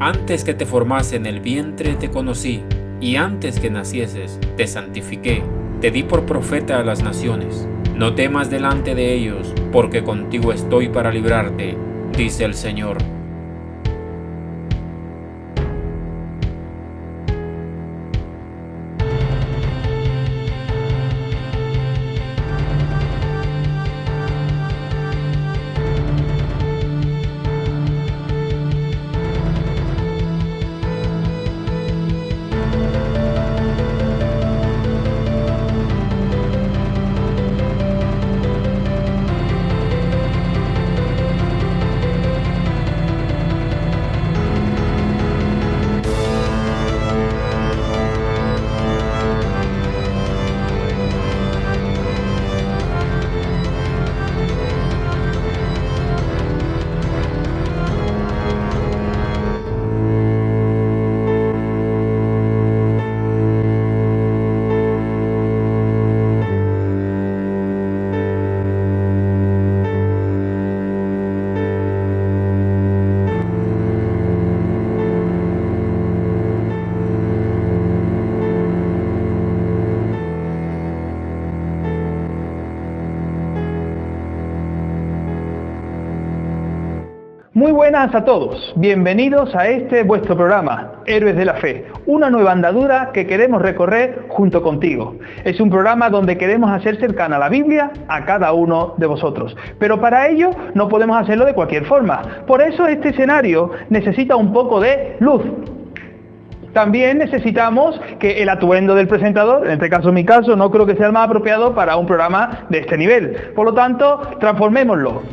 Antes que te formase en el vientre te conocí, y antes que nacieses te santifiqué, te di por profeta a las naciones. No temas delante de ellos, porque contigo estoy para librarte, dice el Señor. Muy buenas a todos, bienvenidos a este vuestro programa, Héroes de la Fe, una nueva andadura que queremos recorrer junto contigo. Es un programa donde queremos hacer cercana la Biblia a cada uno de vosotros, pero para ello no podemos hacerlo de cualquier forma. Por eso este escenario necesita un poco de luz. También necesitamos que el atuendo del presentador, en este caso mi caso, no creo que sea el más apropiado para un programa de este nivel. Por lo tanto, transformémoslo.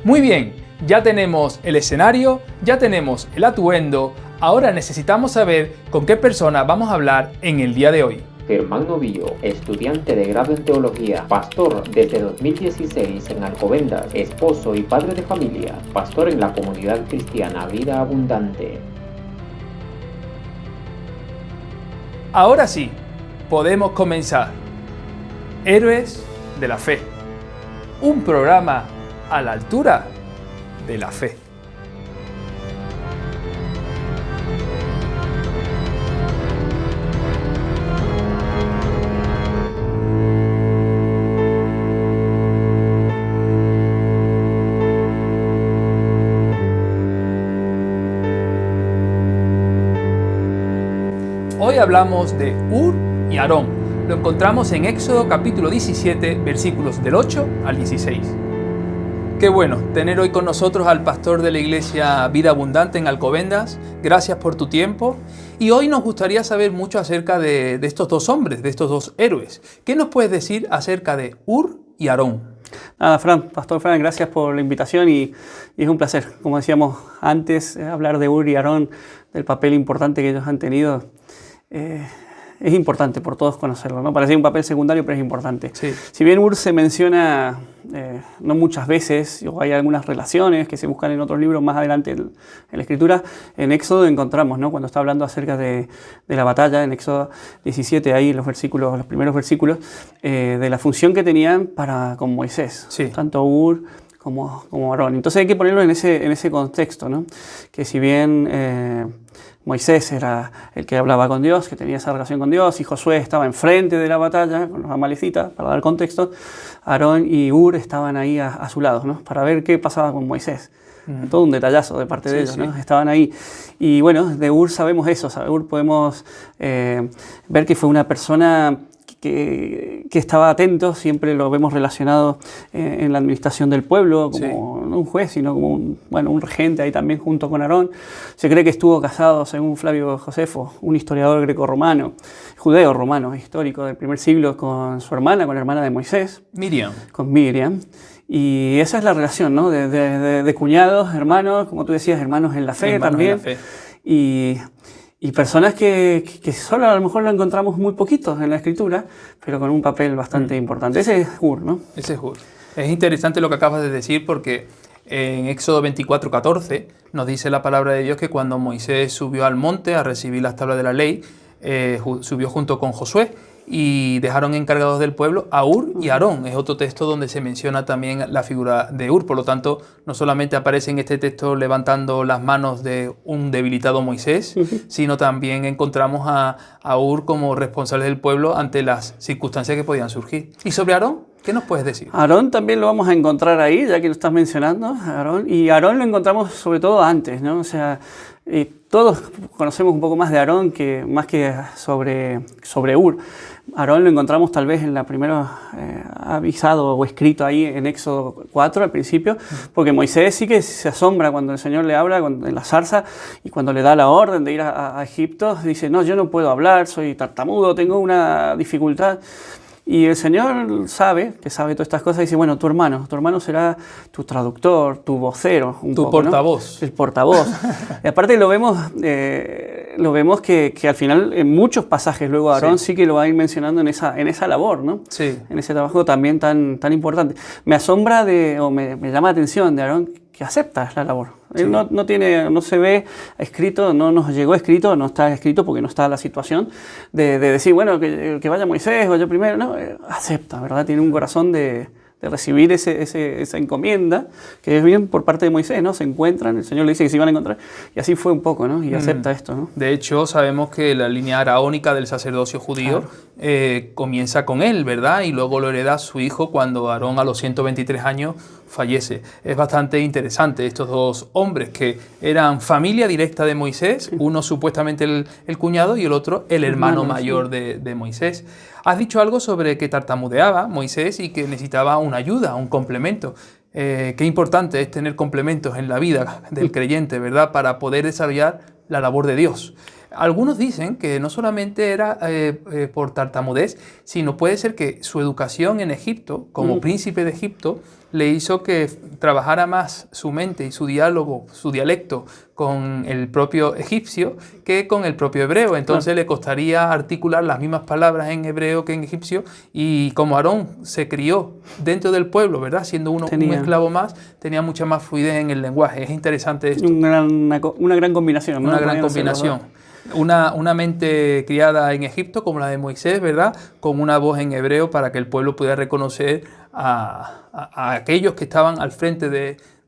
Muy bien. Ya tenemos el escenario, ya tenemos el atuendo, ahora necesitamos saber con qué persona vamos a hablar en el día de hoy. Germán Novillo, estudiante de grado en Teología, pastor desde 2016 en Alcobendas, esposo y padre de familia, pastor en la comunidad cristiana Vida Abundante. Ahora sí, podemos comenzar. Héroes de la Fe, un programa a la altura de la fe. Hoy hablamos de Hur y Aarón. Lo encontramos en Éxodo capítulo 17, versículos del 8 al 16. Qué bueno tener hoy con nosotros al pastor de la iglesia Vida Abundante en Alcobendas. Gracias por tu tiempo. Y hoy nos gustaría saber mucho acerca de estos dos hombres, de estos dos héroes. ¿Qué nos puedes decir acerca de Hur y Aarón? Nada, Pastor Fran, gracias por la invitación y es un placer. Como decíamos antes, hablar de Hur y Aarón, del papel importante que ellos han tenido. Es importante por todos conocerlo, ¿no? Parece un papel secundario, pero es importante. Sí. Si bien Hur se menciona no muchas veces, o hay algunas relaciones que se buscan en otros libros más adelante en la Escritura, en Éxodo encontramos, ¿no? Cuando está hablando acerca de la batalla, en Éxodo 17, ahí los primeros versículos, de la función que tenían con Moisés, sí. Tanto Hur como Aarón. Entonces hay que ponerlo en ese contexto, ¿no? Que si bien Moisés era el que hablaba con Dios, que tenía esa relación con Dios, y Josué estaba enfrente de la batalla con los amalecitas, para dar contexto, Aarón y Hur estaban ahí a su lado, ¿no? Para ver qué pasaba con Moisés. Todo un detallazo de parte de ellos, ¿no? Estaban ahí. Y bueno, de Hur sabemos eso, de Hur podemos ver que fue una persona que estaba atento, siempre lo vemos relacionado en la administración del pueblo, como no un juez, sino como un regente ahí también junto con Aarón. Se cree que estuvo casado, según Flavio Josefo, un historiador greco-romano, judeo-romano, histórico del primer siglo, con su hermana, con la hermana de Moisés. Miriam. Con Miriam. Y esa es la relación, ¿no? De cuñados, hermanos, como tú decías, hermanos en la fe también. En la fe. Y personas que solo a lo mejor lo encontramos muy poquitos en la Escritura, pero con un papel bastante importante. Ese es Hur, ¿no? Ese es Hur. Es interesante lo que acabas de decir porque en Éxodo 24:14 nos dice la palabra de Dios que cuando Moisés subió al monte a recibir las tablas de la ley, subió junto con Josué y dejaron encargados del pueblo a Hur y Aarón. Es otro texto donde se menciona también la figura de Hur. Por lo tanto, no solamente aparece en este texto levantando las manos de un debilitado Moisés, sino también encontramos a Hur como responsable del pueblo ante las circunstancias que podían surgir. ¿Y sobre Aarón? ¿Qué nos puedes decir? Aarón también lo vamos a encontrar ahí, ya que lo estás mencionando, Aarón. Y Aarón lo encontramos sobre todo antes, ¿no? O sea, todos conocemos un poco más de Aarón más que sobre Hur. Aarón lo encontramos tal vez en la primera avisado o escrito ahí en Éxodo 4 al principio, porque Moisés sí que se asombra cuando el Señor le habla en la zarza y cuando le da la orden de ir a Egipto, dice, no, yo no puedo hablar, soy tartamudo, tengo una dificultad. Y el Señor sabe todas estas cosas y dice, bueno, tu hermano será tu traductor, tu vocero. Tu portavoz. ¿No? El portavoz. Y aparte lo vemos que al final en muchos pasajes luego Aarón sí que lo va a ir mencionando en esa labor, ¿no? Sí. En ese trabajo también tan importante. Me asombra me llama la atención de Aarón que acepta la labor. Sí. Él no se ve escrito, no nos llegó escrito, no está escrito porque no está la situación de decir, bueno, que vaya Moisés o yo primero. No, acepta, ¿verdad? Tiene un corazón de recibir esa encomienda, que es bien por parte de Moisés, ¿no? Se encuentran, el Señor le dice que se iban a encontrar, y así fue un poco, ¿no? Y acepta esto, ¿no? De hecho, sabemos que la línea araónica del sacerdocio judío comienza con él, ¿verdad? Y luego lo hereda su hijo cuando Aarón a los 123 años fallece. Es bastante interesante estos dos hombres que eran familia directa de Moisés, uno supuestamente el cuñado y el otro el hermano mayor de Moisés. Has dicho algo sobre que tartamudeaba Moisés y que necesitaba una ayuda, un complemento. Qué importante es tener complementos en la vida del creyente, ¿verdad? Para poder desarrollar la labor de Dios. Algunos dicen que no solamente era por tartamudez, sino puede ser que su educación en Egipto, como príncipe de Egipto, le hizo que trabajara más su mente y su diálogo, su dialecto con el propio egipcio que con el propio hebreo. Entonces le costaría articular las mismas palabras en hebreo que en egipcio, y como Aarón se crió dentro del pueblo, ¿verdad? Siendo un esclavo más, tenía mucha más fluidez en el lenguaje. Es interesante esto. Una gran combinación, ¿no? Una gran combinación. Una mente criada en Egipto como la de Moisés, ¿verdad? Con una voz en hebreo para que el pueblo pudiera reconocer a aquellos que estaban al frente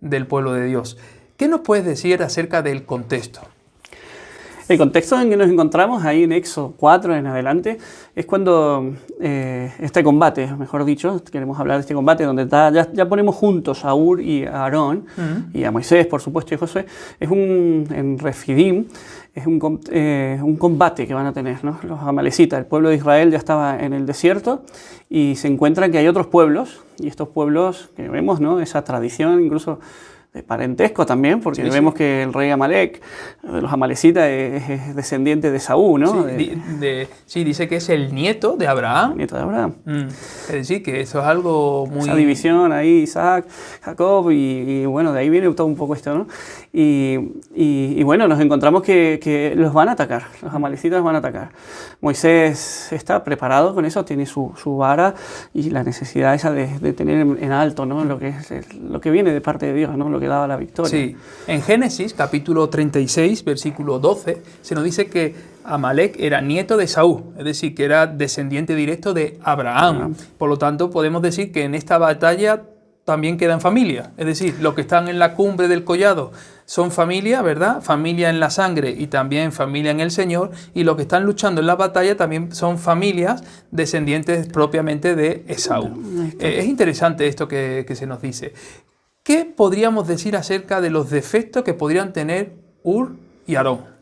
del pueblo de Dios. ¿Qué nos puedes decir acerca del contexto? El contexto en que nos encontramos ahí en Éxodo 4 en adelante es cuando este combate, mejor dicho, queremos hablar de este combate donde ya ponemos juntos a Hur y a Aarón y a Moisés, por supuesto, y a Josué. Es en Refidim, es un combate que van a tener, ¿no? Los amalecitas, el pueblo de Israel ya estaba en el desierto y se encuentran que hay otros pueblos, y estos pueblos que vemos, ¿no? Esa tradición incluso de parentesco también, porque vemos que el rey Amalek, los amalecitas, es descendiente de Saúl, ¿no? Sí, dice que es el nieto de Abraham. Nieto de Abraham. Es decir, que eso es algo muy... Esa división ahí, Isaac, Jacob, y bueno, de ahí viene todo un poco esto, ¿no? Y bueno, nos encontramos que los van a atacar, los amalecitas van a atacar. Moisés está preparado con eso, tiene su vara y la necesidad esa de tener en alto, ¿no? Lo que viene de parte de Dios, ¿no? Lo que daba la victoria. Sí, en Génesis capítulo 36, versículo 12, se nos dice que Amalek era nieto de Saúl, es decir, que era descendiente directo de Abraham. Por lo tanto, podemos decir que en esta batalla también quedan familia, es decir, los que están en la cumbre del collado son familia, ¿verdad? Familia en la sangre y también familia en el Señor, y los que están luchando en la batalla también son familias descendientes propiamente de Esaú. Es interesante esto que se nos dice. ¿Qué podríamos decir acerca de los defectos que podrían tener Hur y Aarón?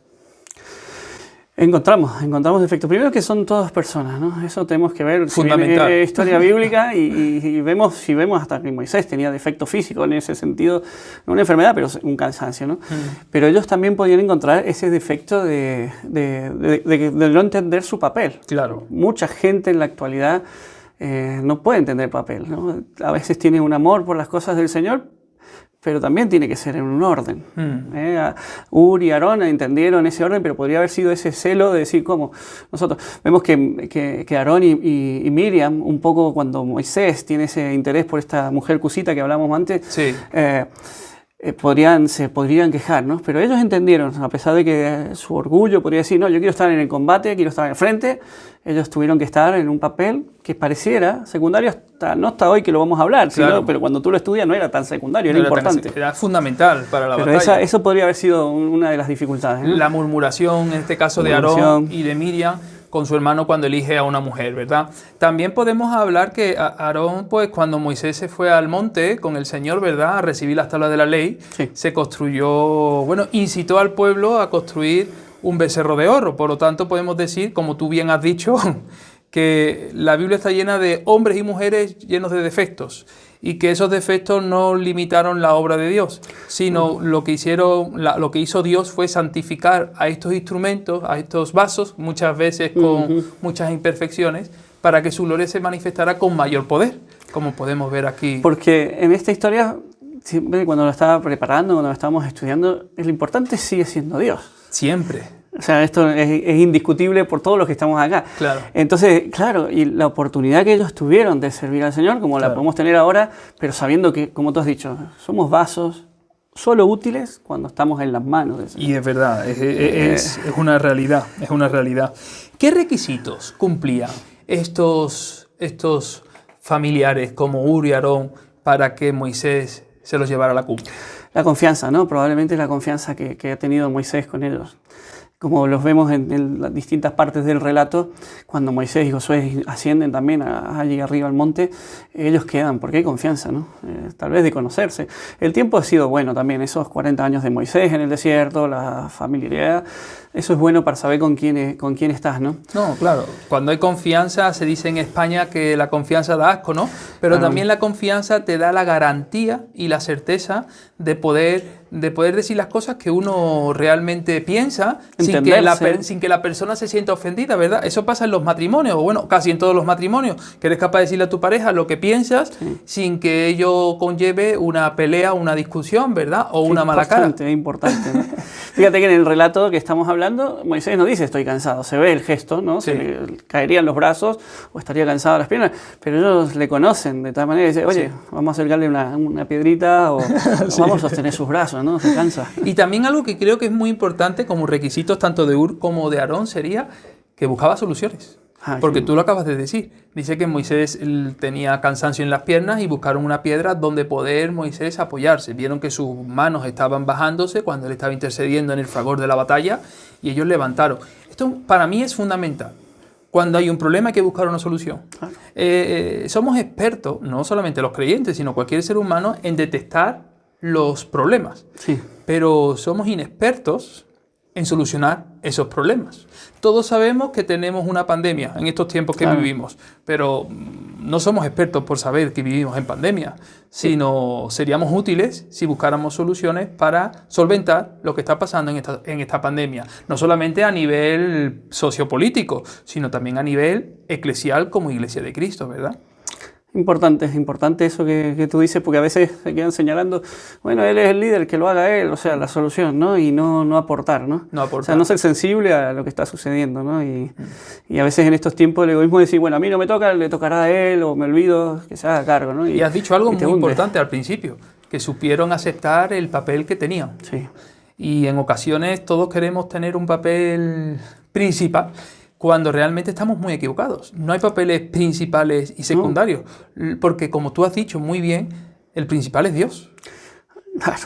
Encontramos defectos. Primero que son todas personas, ¿no? Eso tenemos que ver. Fundamental. Si historia bíblica y vemos hasta que Moisés tenía defecto físico en ese sentido, no una enfermedad, pero un cansancio, ¿no? Pero ellos también podían encontrar ese defecto de no entender su papel. Claro. Mucha gente en la actualidad no puede entender el papel, ¿no? A veces tiene un amor por las cosas del Señor, pero también tiene que ser en un orden. Hur y Aarón entendieron ese orden, pero podría haber sido ese celo de decir cómo. Nosotros vemos que Aarón y Miriam, un poco cuando Moisés tiene ese interés por esta mujer cusita que hablamos antes, se podrían quejar, ¿no? Pero ellos entendieron, a pesar de que su orgullo podría decir, no, yo quiero estar en el combate, quiero estar en el frente, ellos tuvieron que estar en un papel que pareciera secundario, no hasta hoy que lo vamos a hablar, claro. Pero cuando tú lo estudias no era tan secundario, era importante. Era fundamental para la pero batalla. Eso podría haber sido una de las dificultades, ¿no? La murmuración, en este caso de Aarón y de Miriam, con su hermano cuando elige a una mujer, ¿verdad? También podemos hablar que Aarón, pues cuando Moisés se fue al monte con el Señor, ¿verdad?, a recibir las tablas de la ley, sí. se construyó, incitó al pueblo a construir un becerro de oro. Por lo tanto, podemos decir, como tú bien has dicho, que la Biblia está llena de hombres y mujeres llenos de defectos, y que esos defectos no limitaron la obra de Dios, sino lo que hizo Dios fue santificar a estos instrumentos, a estos vasos, muchas veces con muchas imperfecciones, para que su gloria se manifestara con mayor poder, como podemos ver aquí. Porque en esta historia, siempre cuando lo estaba preparando, cuando lo estábamos estudiando, lo importante sigue siendo Dios. Siempre. O sea, esto es indiscutible por todos los que estamos acá. Claro. Entonces, claro, y la oportunidad que ellos tuvieron de servir al Señor, como la podemos tener ahora, pero sabiendo que, como tú has dicho, somos vasos solo útiles cuando estamos en las manos del Señor. Y es verdad, es una realidad, es una realidad. ¿Qué requisitos cumplían estos familiares como Hur y Aarón para que Moisés se los llevara a la cumbre? La confianza, ¿no? Probablemente la confianza que ha tenido Moisés con ellos. Como los vemos en las distintas partes del relato, cuando Moisés y Josué ascienden también allí arriba al monte, ellos quedan, porque hay confianza, ¿no? Tal vez de conocerse. El tiempo ha sido bueno también, esos 40 años de Moisés en el desierto, la familiaridad, eso es bueno para saber con quién estás, ¿no? No, claro, cuando hay confianza, se dice en España que la confianza da asco, ¿no? Pero también la confianza te da la garantía y la certeza de poder decir las cosas que uno realmente piensa sin que la persona se sienta ofendida, ¿verdad? Eso pasa en los matrimonios, o bueno, casi en todos los matrimonios, que eres capaz de decirle a tu pareja lo que piensas sin que ello conlleve una pelea, una discusión, ¿verdad? O una mala cara. Es importante, ¿no? Fíjate que en el relato que estamos hablando, Moisés no dice estoy cansado, se ve el gesto, ¿no? Sí. Se le caerían los brazos o estaría cansado las piernas, pero ellos le conocen de tal manera y dicen, oye, vamos a acercarle una piedrita o vamos a sostener sus brazos, ¿no? Se cansa. Y también algo que creo que es muy importante como requisitos tanto de Hur como de Aarón sería que buscaba soluciones. Porque tú lo acabas de decir. Dice que Moisés tenía cansancio en las piernas y buscaron una piedra donde poder Moisés apoyarse. Vieron que sus manos estaban bajándose cuando él estaba intercediendo en el fragor de la batalla y ellos levantaron. Esto para mí es fundamental. Cuando hay un problema hay que buscar una solución. Somos expertos, no solamente los creyentes, sino cualquier ser humano, en detectar los problemas. Sí. Pero somos inexpertos en solucionar esos problemas. Todos sabemos que tenemos una pandemia en estos tiempos que vivimos, pero no somos expertos por saber que vivimos en pandemia, sino seríamos útiles si buscáramos soluciones para solventar lo que está pasando en esta pandemia, no solamente a nivel sociopolítico, sino también a nivel eclesial como Iglesia de Cristo, ¿verdad? Es importante eso que tú dices, porque a veces se quedan señalando, bueno, él es el líder, que lo haga él, o sea, la solución, ¿no? Y no aportar, ¿no? No aportar. O sea, no ser sensible a lo que está sucediendo, ¿no? Y a veces en estos tiempos el egoísmo es decir, bueno, a mí no me toca, le tocará a él, o me olvido, que se haga cargo, ¿no? Y has dicho algo muy importante al principio, que supieron aceptar el papel que tenían. Sí. Y en ocasiones todos queremos tener un papel principal, cuando realmente estamos muy equivocados. No hay papeles principales y secundarios, porque como tú has dicho muy bien, el principal es Dios. Claro.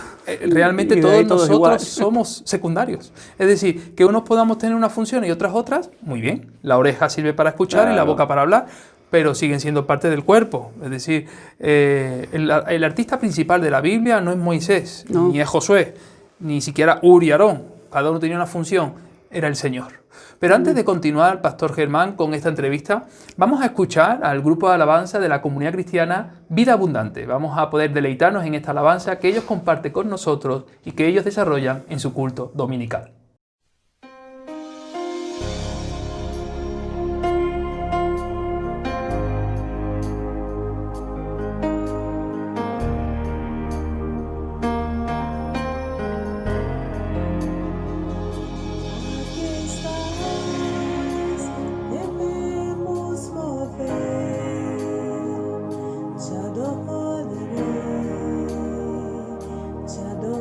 Realmente todos nosotros somos secundarios. Es decir, que unos podamos tener una función y otras, muy bien. La oreja sirve para escuchar y la boca para hablar, pero siguen siendo parte del cuerpo. Es decir, el artista principal de la Biblia no es Moisés, ni es Josué, ni siquiera Hur y Aarón. Cada uno tenía una función, era el Señor. Pero antes de continuar, Pastor Germán, con esta entrevista, vamos a escuchar al grupo de alabanza de la comunidad cristiana Vida Abundante. Vamos a poder deleitarnos en esta alabanza que ellos comparten con nosotros y que ellos desarrollan en su culto dominical. Te adoraré,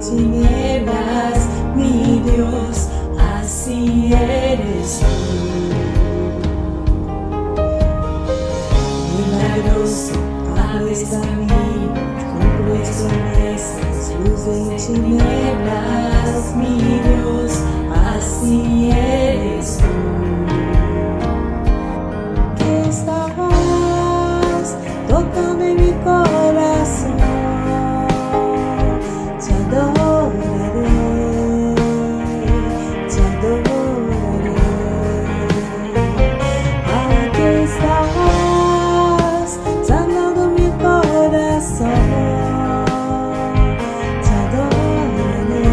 tinieblas, mi Dios, así eres tú. Milagroso, abres caminos, cumples promesas, luz en tinieblas, mi Dios, así eres tú. Que esta voz tócame mi corazón, te adoraré, te adoraré. Aquí estás, sanando mi corazón, te adoraré,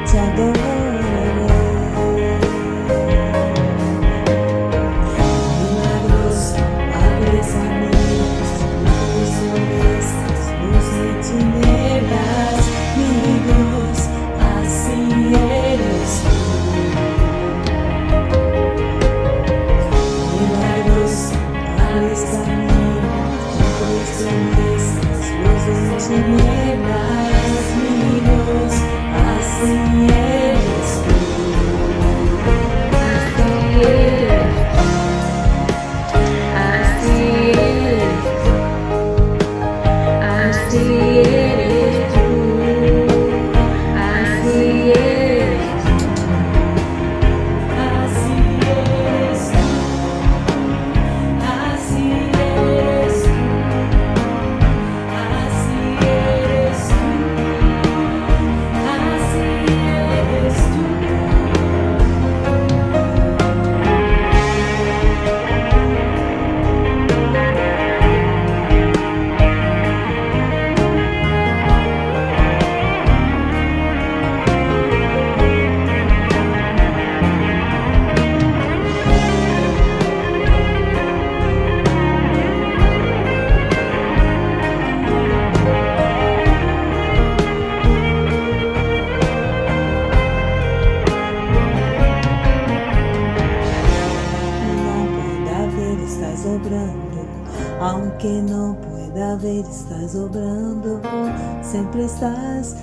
te adoraré. Milagroso, abres caminos, cumples promesas, luz en tinieblas, mi Dios, así eres tú. Milagroso, abres caminos, cumples promesas, luz en tinieblas, mi Dios, así eres tú. Así eres tú, así eres tú, así eres tú, así eres tú, así eres tú, así eres tú, así eres tú. Aunque no pueda ver, estás obrando. Sempre estás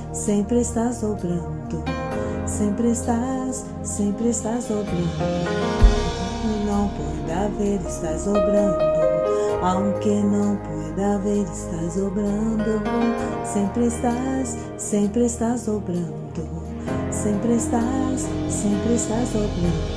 obrando. Sempre estás obrando. No pueda ver, estás obrando. Aunque no pueda ver, estás obrando. Sempre estás obrando. Sempre estás obrando.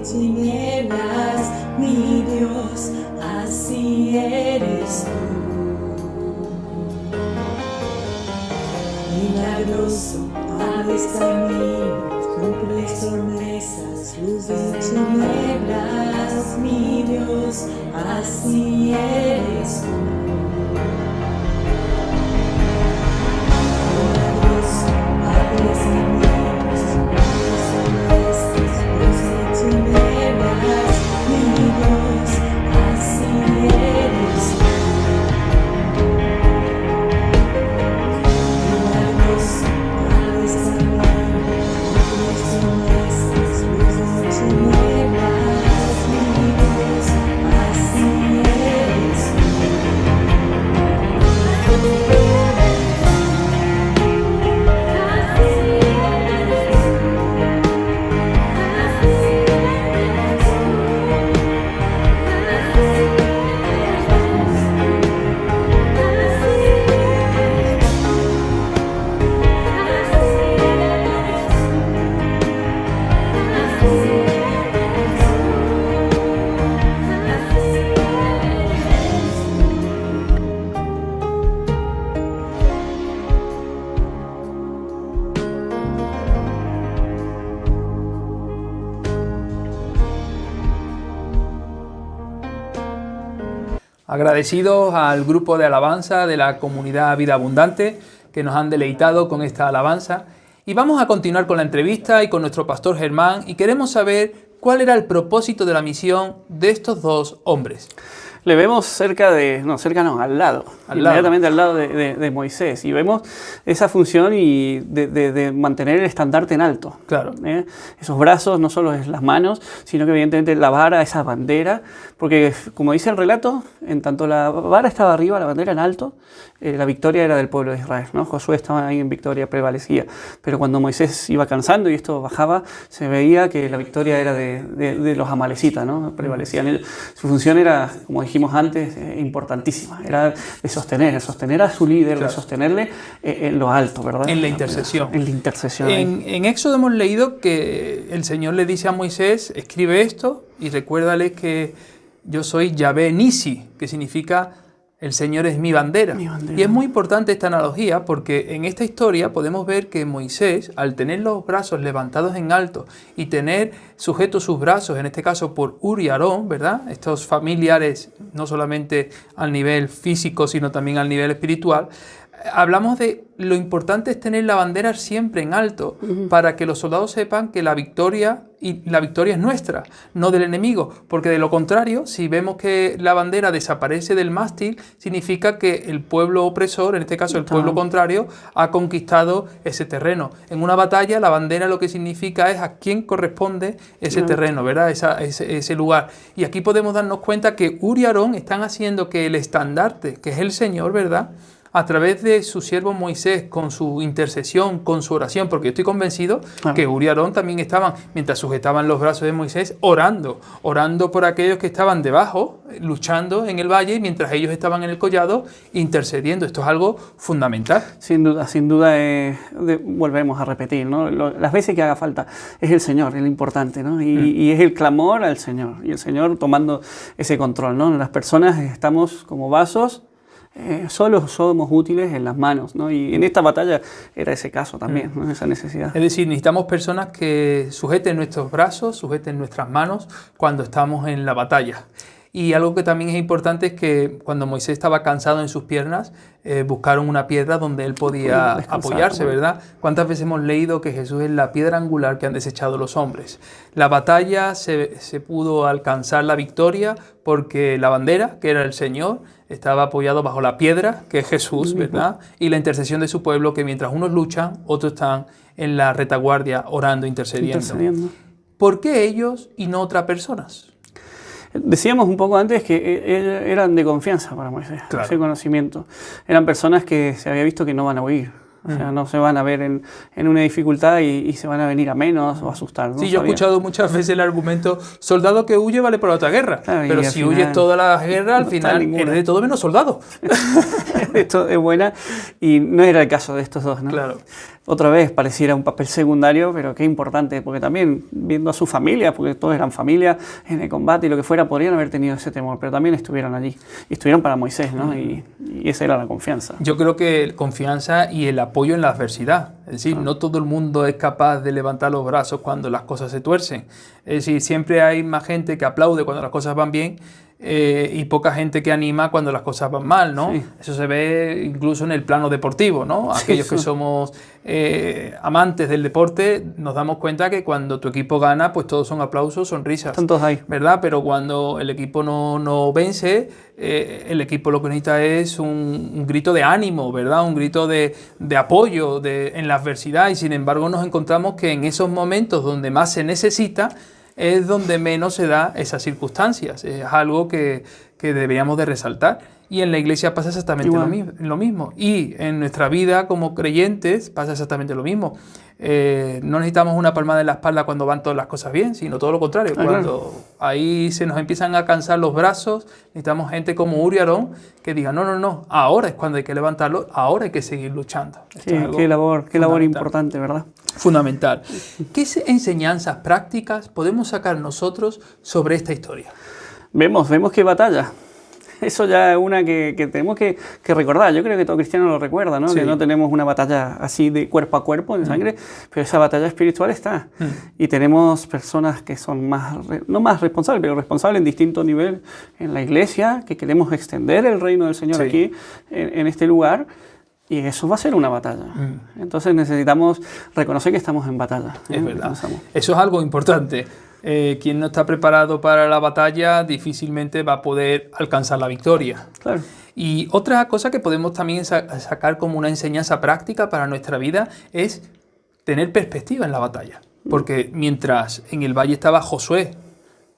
Tinieblas, mi Dios, así eres tú. Milagroso, abres caminos, cumples promesas, luz en tinieblas, mi Dios, así eres tú. Milagroso, abres caminos, cumples promesas, luz en tinieblas, mi Dios, así eres tú. Milagroso, abres caminos, cumples promesas, luz en tinieblas, mi Dios, así eres tú. Así eres tú. Agradecidos al grupo de alabanza de la comunidad Vida Abundante que nos han deleitado con esta alabanza. Y vamos a continuar con la entrevista y con nuestro pastor Germán y queremos saber cuál era el propósito de la misión de estos dos hombres. Le vemos al lado, inmediatamente al lado de Moisés, y vemos esa función y de mantener el estandarte en alto. Claro. Esos brazos, no solo es las manos, sino que evidentemente la vara, esa bandera, porque como dice el relato, en tanto la vara estaba arriba, la bandera en alto, la victoria era del pueblo de Israel, ¿no? Josué estaba ahí en victoria, prevalecía, pero cuando Moisés iba cansando y esto bajaba, se veía que la victoria era de los amalecitas, ¿no? Prevalecían. Su función era, como dijimos antes, importantísima, era de sostener a su líder, claro, de sostenerle en lo alto, ¿verdad? En la intercesión. En la intercesión. En Éxodo hemos leído que el Señor le dice a Moisés, escribe esto y recuérdale que yo soy Yahvé Nisi, que significa el Señor es mi bandera. Y es muy importante esta analogía porque en esta historia podemos ver que Moisés, al tener los brazos levantados en alto y tener sujetos sus brazos, en este caso por Ur y Aarón, ¿verdad? Estos familiares, no solamente al nivel físico, sino también al nivel espiritual, hablamos de lo importante es tener la bandera siempre en alto para que los soldados sepan que la victoria es nuestra, no del enemigo, porque de lo contrario, si vemos que la bandera desaparece del mástil, significa que el pueblo opresor, en este caso el pueblo contrario, ha conquistado ese terreno. En una batalla la bandera lo que significa es a quién corresponde ese terreno, ¿verdad? Ese lugar. Y aquí podemos darnos cuenta que Ur y Aarón están haciendo que el estandarte, que es el Señor, ¿verdad?, a través de su siervo Moisés, con su intercesión, con su oración, porque yo estoy convencido que Ur y Aarón también estaban, mientras sujetaban los brazos de Moisés, orando por aquellos que estaban debajo, luchando en el valle, mientras ellos estaban en el collado, intercediendo. Esto es algo fundamental. Sin duda, volvemos a repetir, ¿no? Las veces que haga falta, es el Señor, el importante, ¿no? Y es el clamor al Señor, y el Señor tomando ese control, ¿no? Las personas estamos como vasos, solo somos útiles en las manos, ¿no? Y en esta batalla era ese caso también, ¿no? Esa necesidad. Es decir, necesitamos personas que sujeten nuestros brazos, sujeten nuestras manos cuando estamos en la batalla. Y algo que también es importante es que cuando Moisés estaba cansado en sus piernas, buscaron una piedra donde él podía apoyarse, ¿verdad? ¿Cuántas veces hemos leído que Jesús es la piedra angular que han desechado los hombres? La batalla se pudo alcanzar la victoria porque la bandera, que era el Señor, estaba apoyado bajo la piedra, que es Jesús, ¿verdad? Y la intercesión de su pueblo, que mientras unos luchan, otros están en la retaguardia orando, intercediendo. ¿Por qué ellos y no otras personas? Decíamos un poco antes que eran de confianza para Moisés, claro, ese conocimiento. Eran personas que se había visto que no van a huir. O sea, no se van a ver en una dificultad y se van a venir a menos o a asustar, ¿no? Sí, yo he escuchado muchas veces el argumento, soldado que huye vale para otra guerra. Claro, pero si huyes toda la guerra, al final eres de todo menos soldado. Esto es buena y no era el caso de estos dos, ¿no? Claro. Otra vez pareciera un papel secundario, pero qué importante, porque también viendo a su familia, porque todos eran familia en el combate y lo que fuera, podrían haber tenido ese temor, pero también estuvieron allí. Y estuvieron para Moisés, ¿no? Y esa era la confianza. Yo creo que confianza y el apoyo en la adversidad. Es decir, no todo el mundo es capaz de levantar los brazos cuando las cosas se tuercen. Es decir, siempre hay más gente que aplaude cuando las cosas van bien y poca gente que anima cuando las cosas van mal, ¿no? Sí. Eso se ve incluso en el plano deportivo, ¿no? Aquellos que somos amantes del deporte, nos damos cuenta que cuando tu equipo gana, pues todos son aplausos, sonrisas. Están todos ahí. ¿Verdad? Pero cuando el equipo no vence, el equipo lo que necesita es un grito de ánimo, ¿verdad? Un grito de apoyo en la adversidad, y sin embargo nos encontramos que en esos momentos donde más se necesita, es donde menos se da esas circunstancias. Es algo que deberíamos de resaltar. Y en la iglesia pasa exactamente lo mismo. Y en nuestra vida como creyentes pasa exactamente lo mismo. No necesitamos una palmada en la espalda cuando van todas las cosas bien, sino todo lo contrario. Cuando ahí se nos empiezan a cansar los brazos, necesitamos gente como Ur y Aarón que diga, no, ahora es cuando hay que levantarlo, ahora hay que seguir luchando. Sí, qué labor importante, ¿verdad? Fundamental. ¿Qué enseñanzas prácticas podemos sacar nosotros sobre esta historia? Vemos que batalla. eso ya es una que tenemos que recordar. Yo creo que todo cristiano lo recuerda, ¿no? Sí. Que no tenemos una batalla así de cuerpo a cuerpo, de sangre, pero esa batalla espiritual está. Y tenemos personas que son no más responsables, pero responsables en distintos niveles en la iglesia, que queremos extender el reino del Señor Sí. aquí, en este lugar. Y eso va a ser una batalla. Entonces necesitamos reconocer que estamos en batalla. Es verdad. Reconozcamos. Eso es algo importante. Quien no está preparado para la batalla difícilmente va a poder alcanzar la victoria. Claro. Y otra cosa que podemos también sacar como una enseñanza práctica para nuestra vida es tener perspectiva en la batalla. Porque mientras en el valle estaba Josué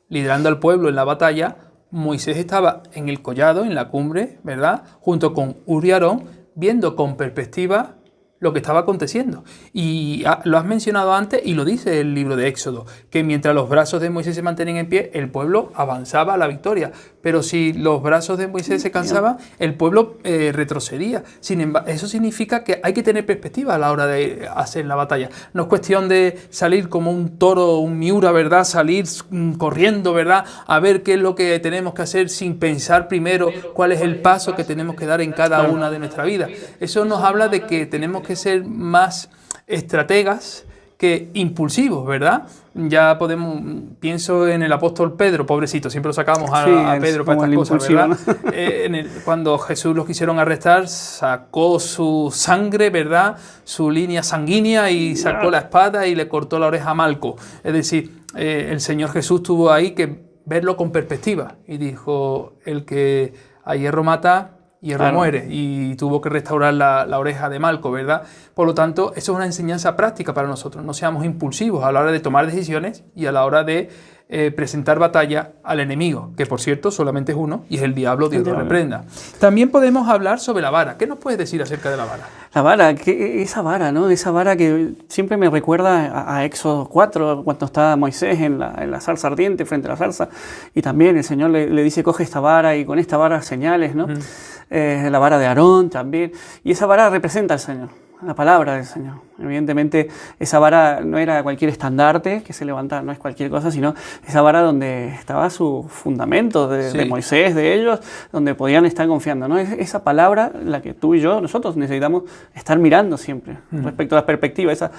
liderando al pueblo en la batalla, Moisés estaba en el collado, en la cumbre, ¿verdad? Junto con Hur y Aarón, viendo con perspectiva lo que estaba aconteciendo. Y lo has mencionado antes y lo dice el libro de Éxodo, que mientras los brazos de Moisés se mantenían en pie, el pueblo avanzaba a la victoria. Pero si los brazos de Moisés se cansaban, el pueblo retrocedía. Sin embargo, eso significa que hay que tener perspectiva a la hora de hacer la batalla. No es cuestión de salir como un toro, un miura, ¿verdad? Salir corriendo, ¿verdad? A ver qué es lo que tenemos que hacer sin pensar primero cuál es el paso que tenemos que dar en cada una de nuestra vida. Eso nos habla de que tenemos que ser más estrategas que impulsivos, ¿verdad? Ya pienso en el apóstol Pedro, pobrecito, siempre lo sacamos a Pedro para estas cosas, ¿verdad? Cuando Jesús los quisieron arrestar, sacó su sangre, ¿verdad? Su línea sanguínea y sacó la espada y le cortó la oreja a Malco. Es decir, el Señor Jesús tuvo ahí que verlo con perspectiva y dijo, el que a hierro mata, hierro muere, y tuvo que restaurar la oreja de Malco, ¿verdad? Por lo tanto, eso es una enseñanza práctica para nosotros. No seamos impulsivos a la hora de tomar decisiones y a la hora de presentar batalla al enemigo, que por cierto solamente es uno, y es el diablo, Dios lo reprenda. También podemos hablar sobre la vara. ¿Qué nos puedes decir acerca de la vara? La vara, esa vara, ¿no? Esa vara que siempre me recuerda a Éxodo 4, cuando está Moisés en la zarza ardiente, frente a la zarza, y también el Señor le dice, coge esta vara, y con esta vara señales, ¿no? La vara de Aarón también, y esa vara representa al Señor, la palabra del Señor. Evidentemente esa vara no era cualquier estandarte que se levantaba, no es cualquier cosa, sino esa vara donde estaba su fundamento de Moisés, de ellos, donde podían estar confiando, ¿no? Esa palabra, la que tú y yo, nosotros necesitamos estar mirando siempre respecto a la perspectiva, esa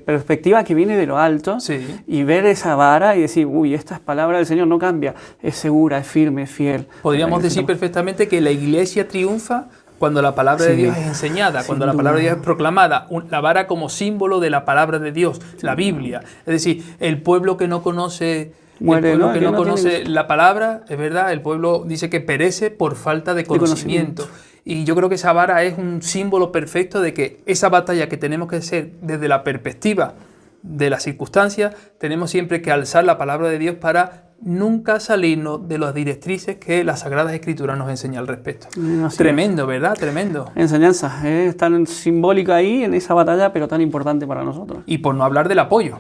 perspectiva que viene de lo alto, y ver esa vara y decir, uy, esta palabra del Señor no cambia, es segura, es firme, es fiel. Podríamos decir perfectamente que la iglesia triunfa cuando la palabra de Dios es enseñada, cuando la palabra de Dios es proclamada, la vara como símbolo de la palabra de Dios, la Biblia. Es decir, el pueblo que no conoce, la palabra, es verdad, el pueblo dice que perece por falta de conocimiento. Y yo creo que esa vara es un símbolo perfecto de que esa batalla que tenemos que hacer desde la perspectiva de las circunstancias, tenemos siempre que alzar la palabra de Dios para nunca salirnos de las directrices que las Sagradas Escrituras nos enseñan al respecto. Tremendo, ¿verdad? Tremendo. Enseñanza, es tan simbólica ahí en esa batalla, pero tan importante para nosotros. Y por no hablar del apoyo.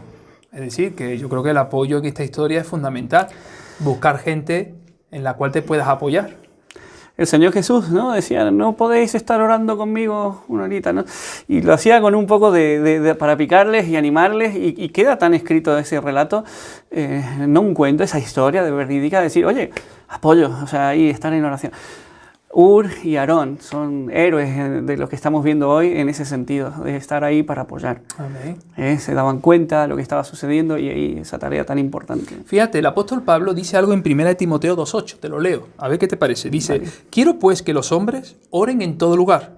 Es decir, que yo creo que el apoyo en esta historia es fundamental. Buscar gente en la cual te puedas apoyar. El Señor Jesús, ¿no? Decía, no podéis estar orando conmigo una horita, ¿no? Y lo hacía con un poco para picarles y animarles, y queda tan escrito ese relato, no un cuento, esa historia de verídica, de decir, oye, apoyo, o sea, ahí estar en oración. Hur y Aarón son héroes de lo que estamos viendo hoy en ese sentido, de estar ahí para apoyar. Amén. Se daban cuenta de lo que estaba sucediendo y ahí esa tarea tan importante. Fíjate, el apóstol Pablo dice algo en 1 Timoteo 2.8, te lo leo, a ver qué te parece. Dice, quiero pues que los hombres oren en todo lugar,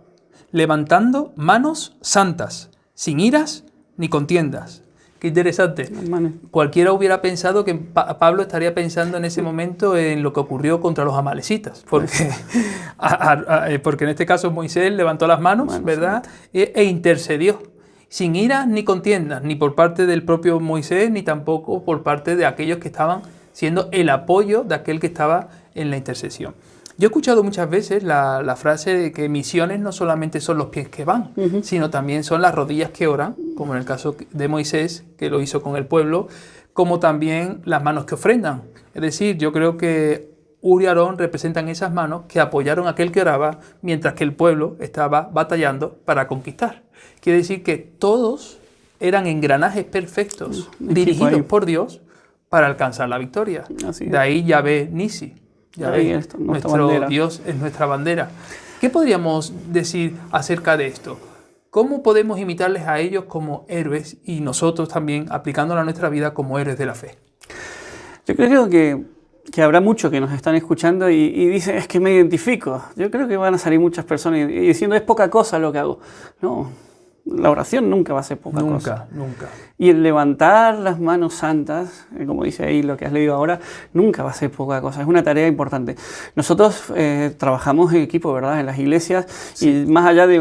levantando manos santas, sin iras ni contiendas. Qué interesante. Cualquiera hubiera pensado que Pablo estaría pensando en ese momento en lo que ocurrió contra los amalecitas, porque en este caso Moisés levantó las manos, ¿verdad? E intercedió, sin ira ni contiendas, ni por parte del propio Moisés, ni tampoco por parte de aquellos que estaban siendo el apoyo de aquel que estaba en la intercesión. Yo he escuchado muchas veces la frase de que misiones no solamente son los pies que van, sino también son las rodillas que oran, como en el caso de Moisés, que lo hizo con el pueblo, como también las manos que ofrendan. Es decir, yo creo que Hur y Aarón representan esas manos que apoyaron a aquel que oraba, mientras que el pueblo estaba batallando para conquistar. Quiere decir que todos eran engranajes perfectos, dirigidos por Dios para alcanzar la victoria. De ahí Yahvé Nisi. Ya Ahí ves, está nuestra nuestro bandera. Dios es nuestra bandera. ¿Qué podríamos decir acerca de esto? ¿Cómo podemos imitarles a ellos como héroes y nosotros también aplicándola a nuestra vida como héroes de la fe? Yo creo que habrá muchos que nos están escuchando y dicen, es que me identifico. Yo creo que van a salir muchas personas y diciendo, es poca cosa lo que hago. No, la oración nunca va a ser poca cosa. Nunca. Y el levantar las manos santas, como dice ahí lo que has leído ahora, nunca va a ser poca cosa. Es una tarea importante. Nosotros trabajamos en equipo, ¿verdad? En las iglesias, sí. Y más allá de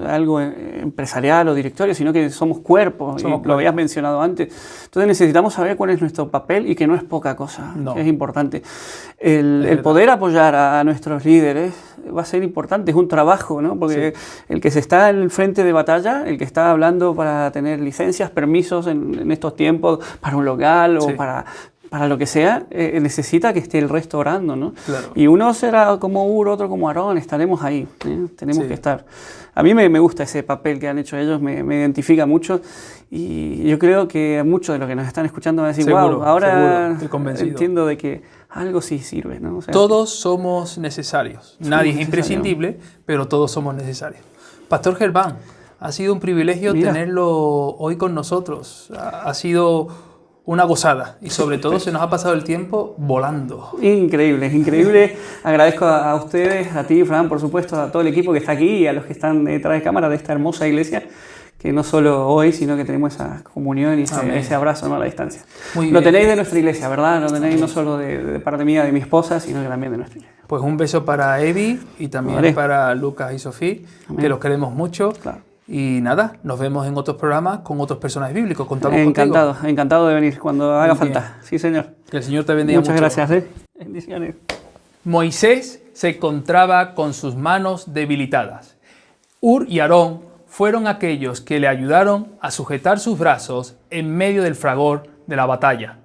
algo empresarial o directorio, sino que somos cuerpos, lo habías mencionado antes. Entonces necesitamos saber cuál es nuestro papel y que no es poca cosa, que es importante. El poder apoyar a nuestros líderes va a ser importante, es un trabajo, ¿no? Porque el que se está en el frente de batalla, el que está hablando para tener licencias, permisos en estos tiempos, para un local o para lo que sea, necesita que esté el resto orando, ¿no? Claro. Y uno será como Ur, otro como Aarón, estaremos ahí, tenemos que estar. A mí me gusta ese papel que han hecho ellos, me identifica mucho y yo creo que muchos de los que nos están escuchando van a decir, wow, ahora entiendo de que algo sí sirve, ¿no? O sea, todos somos necesarios. Nadie es imprescindible, pero todos somos necesarios. Pastor Gerván, ha sido un privilegio tenerlo hoy con nosotros. Ha sido una gozada y sobre todo se nos ha pasado el tiempo volando. Increíble, increíble. Agradezco a ustedes, a ti, Fran, por supuesto, a todo el equipo que está aquí y a los que están detrás de cámara de esta hermosa iglesia, que no solo hoy, sino que tenemos esa comunión y ese abrazo, ¿no? A la distancia. Lo tenéis de nuestra iglesia, ¿verdad? Lo tenéis no solo de parte mía, de mi esposa, sino que también de nuestra iglesia. Pues un beso para Evi y también para Lucas y Sofía, que los queremos mucho. Claro. Y nada, nos vemos en otros programas con otros personajes bíblicos. Contamos contigo. Encantado de venir cuando haga falta. Sí, señor. Que el Señor te bendiga mucho. Muchas gracias. Bendiciones. Moisés se encontraba con sus manos debilitadas. Ur y Aarón fueron aquellos que le ayudaron a sujetar sus brazos en medio del fragor de la batalla.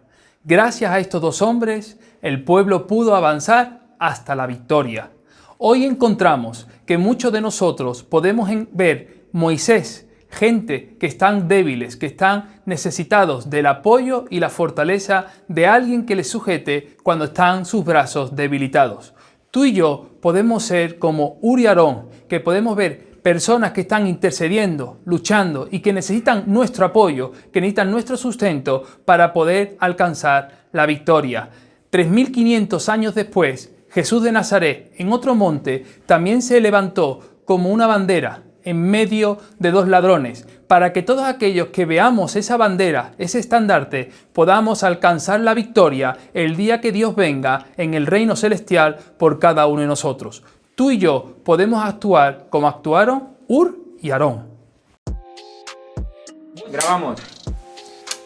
Gracias a estos dos hombres, el pueblo pudo avanzar hasta la victoria. Hoy encontramos que muchos de nosotros podemos ver Moisés, gente que están débiles, que están necesitados del apoyo y la fortaleza de alguien que les sujete cuando están sus brazos debilitados. Tú y yo podemos ser como Ur y Aarón, que podemos ver personas que están intercediendo, luchando y que necesitan nuestro apoyo, que necesitan nuestro sustento para poder alcanzar la victoria. 3500 años después, Jesús de Nazaret, en otro monte, también se levantó como una bandera en medio de dos ladrones, para que todos aquellos que veamos esa bandera, ese estandarte, podamos alcanzar la victoria el día que Dios venga en el reino celestial por cada uno de nosotros. Tú y yo podemos actuar como actuaron Ur y Aarón. Grabamos.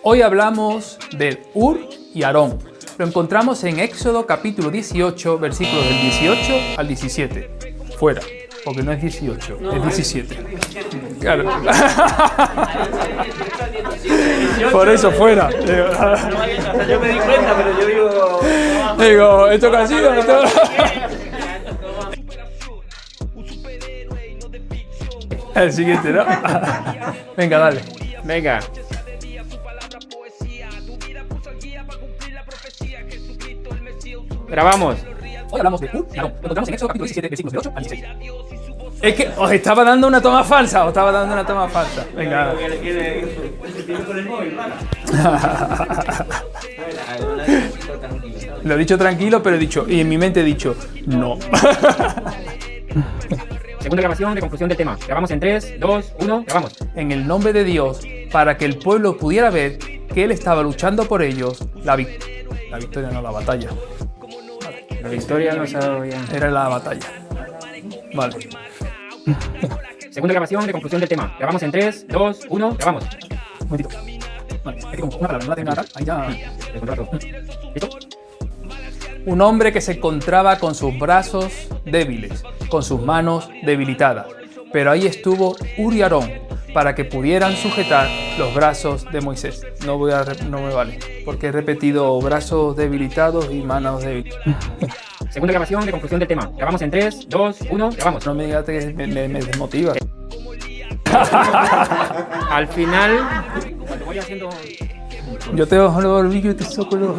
Hoy hablamos de Ur y Aarón. Lo encontramos en Éxodo capítulo 18, versículos del 18 al 17. Fuera. Porque no es 18, es 17. Claro. Por eso fuera. Yo me di cuenta, pero yo digo... Digo, esto que ha sido... El siguiente, ¿no? Venga, dale. Venga. Grabamos. Hoy hablamos de Ur y Aarón. Lo encontramos en Éxodo capítulo 17, versículos del 8 al 16. Es que os estaba dando una toma falsa, Venga. Lo he dicho tranquilo, pero he dicho, y en mi mente he dicho, no. Segunda grabación de conclusión del tema. Grabamos en 3, 2, 1, grabamos. En el nombre de Dios, para que el pueblo pudiera ver que Él estaba luchando por ellos, la victoria, no la batalla. La victoria nos ha dado ya. Era la batalla. Vale. Segunda grabación de conclusión del tema. Grabamos en 3, 2, 1, grabamos. Un momentito. Vale, es que como una palabra no la tengo nada, ahí ya... El contrato. ¿Listo? Un hombre que se encontraba con sus brazos débiles, con sus manos debilitadas. Pero ahí estuvo Ur y Aarón para que pudieran sujetar los brazos de Moisés. No me vale, porque he repetido brazos debilitados y manos débiles. Segunda grabación de conclusión del tema. Grabamos en 3, 2, 1, grabamos. No me digas que me desmotiva. Al final, cuando voy haciendo... Yo te bajo el barbillo y te soco los...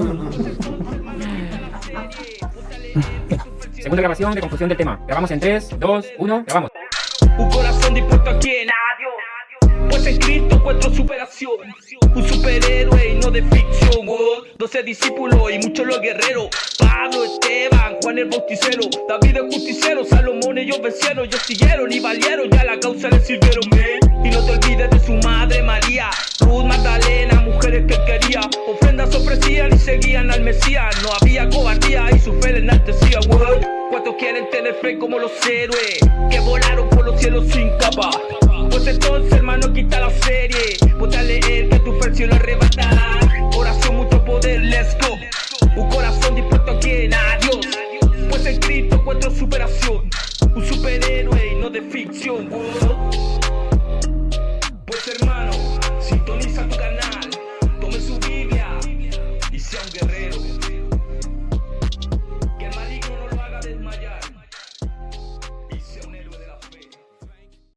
Segunda grabación de conclusión del tema. Grabamos en 3, 2, 1, grabamos. Un corazón dispuesto a quien adiós. Pues en Cristo encuentro superación. Un superhéroe y no de ficción. 12 discípulos y muchos los guerreros. Pablo, Esteban, Juan el Bauticero, David el Justicero, Salomón ellos vencieron. Ellos siguieron y valieron, ya la causa les sirvieron. Y no te olvides de su madre María, Ruth, Magdalena, mujeres que él quería. Ofrendas ofrecían y seguían al Mesías. No había cobardía y su fe le enaltecía. ¿Cuántos quieren tener fe como los héroes que volaron por los cielos sin capa? Pues entonces, hermano, quita la serie. Ponte a leer que tu fe el cielo arrebatará. Oración, mucho poder, let's go. Un corazón dispuesto a quien a Dios. Pues en Cristo encuentro superación. Un superhéroe y no de ficción.